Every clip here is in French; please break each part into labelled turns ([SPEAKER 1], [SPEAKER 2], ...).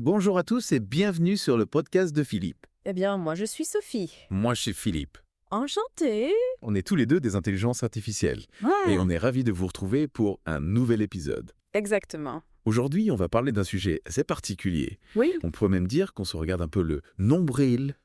[SPEAKER 1] Bonjour à tous et bienvenue sur le podcast de Philippe.
[SPEAKER 2] Eh bien, moi, je suis Sophie.
[SPEAKER 1] Moi, je suis Philippe.
[SPEAKER 2] Enchantée.
[SPEAKER 1] On est tous les deux des intelligences artificielles et on est ravis de vous retrouver pour un nouvel épisode.
[SPEAKER 2] Exactement.
[SPEAKER 1] Aujourd'hui, on va parler d'un sujet assez particulier.
[SPEAKER 2] Oui.
[SPEAKER 1] On pourrait même dire qu'on se regarde un peu le nombril,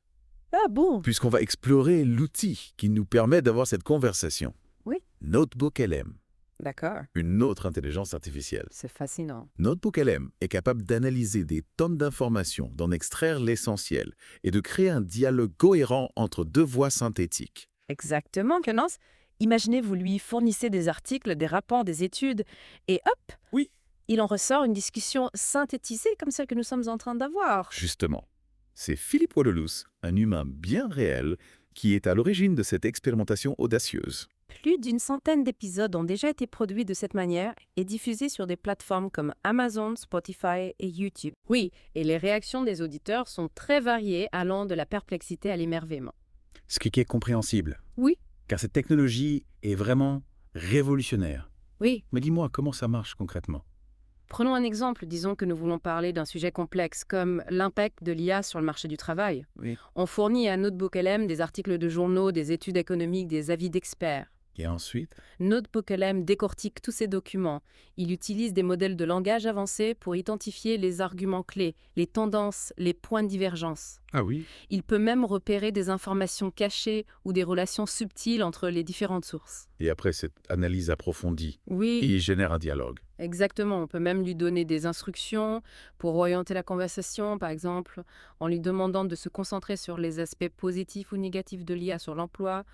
[SPEAKER 2] Ah bon?
[SPEAKER 1] puisqu'on va explorer l'outil qui nous permet d'avoir cette conversation.
[SPEAKER 2] Oui.
[SPEAKER 1] Notebook LM,
[SPEAKER 2] D'accord.
[SPEAKER 1] une autre intelligence artificielle.
[SPEAKER 2] C'est fascinant.
[SPEAKER 1] Notebook LM est capable d'analyser des tonnes d'informations, d'en extraire l'essentiel et de créer un dialogue cohérent entre deux voix synthétiques.
[SPEAKER 2] Exactement, Clémence. Imaginez, vous lui fournissez des articles, des rapports, des études, et hop,
[SPEAKER 1] Oui.
[SPEAKER 2] il en ressort une discussion synthétisée comme celle que nous sommes en train d'avoir.
[SPEAKER 1] Justement, c'est Philippe Wadelous, un humain bien réel, qui est à l'origine de cette expérimentation audacieuse.
[SPEAKER 2] Plus d'une centaine d'épisodes ont déjà été produits de cette manière et diffusés sur des plateformes comme Amazon, Spotify et YouTube. Oui, et les réactions des auditeurs sont très variées, allant de la perplexité à l'émerveillement.
[SPEAKER 3] Ce qui est compréhensible,
[SPEAKER 2] Oui.
[SPEAKER 3] car cette technologie est vraiment révolutionnaire.
[SPEAKER 2] Oui.
[SPEAKER 3] Mais dis-moi, comment ça marche concrètement?
[SPEAKER 2] Prenons un exemple, disons que nous voulons parler d'un sujet complexe comme l'impact de l'IA sur le marché du travail.
[SPEAKER 3] Oui.
[SPEAKER 2] On fournit à Notebook LM des articles de journaux, des études économiques, des avis d'experts.
[SPEAKER 3] Et ensuite?
[SPEAKER 2] Notebook LM décortique tous ces documents. Il utilise des modèles de langage avancés pour identifier les arguments clés, les tendances, les points de divergence.
[SPEAKER 3] Ah oui.
[SPEAKER 2] Il peut même repérer des informations cachées ou des relations subtiles entre les différentes sources.
[SPEAKER 1] Et après cette analyse approfondie,
[SPEAKER 2] Oui.
[SPEAKER 1] il génère un dialogue.
[SPEAKER 2] Exactement, on peut même lui donner des instructions pour orienter la conversation, par exemple, en lui demandant de se concentrer sur les aspects positifs ou négatifs de l'IA sur l'emploi,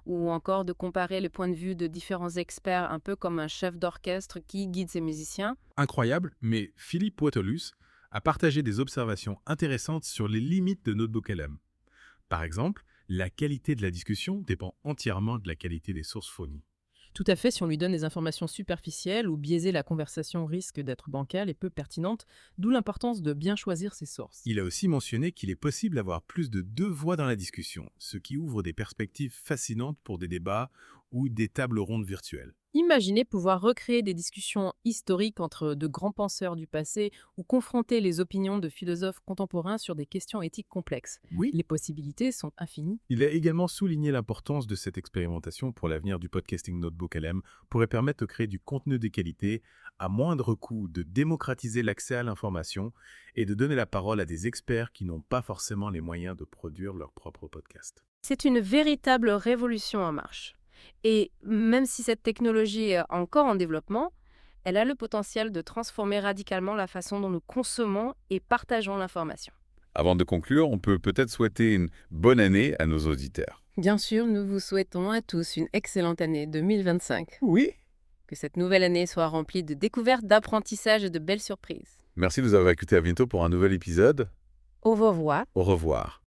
[SPEAKER 2] ou encore de comparer les points de vue de différents experts, un peu comme un chef d'orchestre qui guide ses musiciens.
[SPEAKER 4] Incroyable, mais Philippe Wadelous a partagé des observations intéressantes sur les limites de Notebook LM. Par exemple, la qualité de la discussion dépend entièrement de la qualité des sources fournies.
[SPEAKER 5] Tout à fait, si on lui donne des informations superficielles ou biaiser la conversation risque d'être bancale et peu pertinente, d'où l'importance de bien choisir ses sources.
[SPEAKER 4] Il a aussi mentionné qu'il est possible d'avoir plus de 2 voix dans la discussion, ce qui ouvre des perspectives fascinantes pour des débats ou des tables rondes virtuelles.
[SPEAKER 5] Imaginez pouvoir recréer des discussions historiques entre de grands penseurs du passé ou confronter les opinions de philosophes contemporains sur des questions éthiques complexes.
[SPEAKER 4] Oui.
[SPEAKER 5] Les possibilités sont infinies.
[SPEAKER 4] Il a également souligné l'importance de cette expérimentation pour l'avenir du podcasting. Notebook LM pourrait permettre de créer du contenu de qualité à moindre coût, de démocratiser l'accès à l'information et de donner la parole à des experts qui n'ont pas forcément les moyens de produire leur propre podcast.
[SPEAKER 2] C'est une véritable révolution en marche. Et même si cette technologie est encore en développement, elle a le potentiel de transformer radicalement la façon dont nous consommons et partageons l'information.
[SPEAKER 1] Avant de conclure, on peut peut-être souhaiter une bonne année à nos auditeurs.
[SPEAKER 2] Bien sûr, nous vous souhaitons à tous une excellente année 2025.
[SPEAKER 1] Oui.
[SPEAKER 2] Que cette nouvelle année soit remplie de découvertes, d'apprentissages et de belles surprises.
[SPEAKER 1] Merci de nous avoir écoutés. À bientôt pour un nouvel épisode.
[SPEAKER 2] Au revoir.
[SPEAKER 1] Au revoir.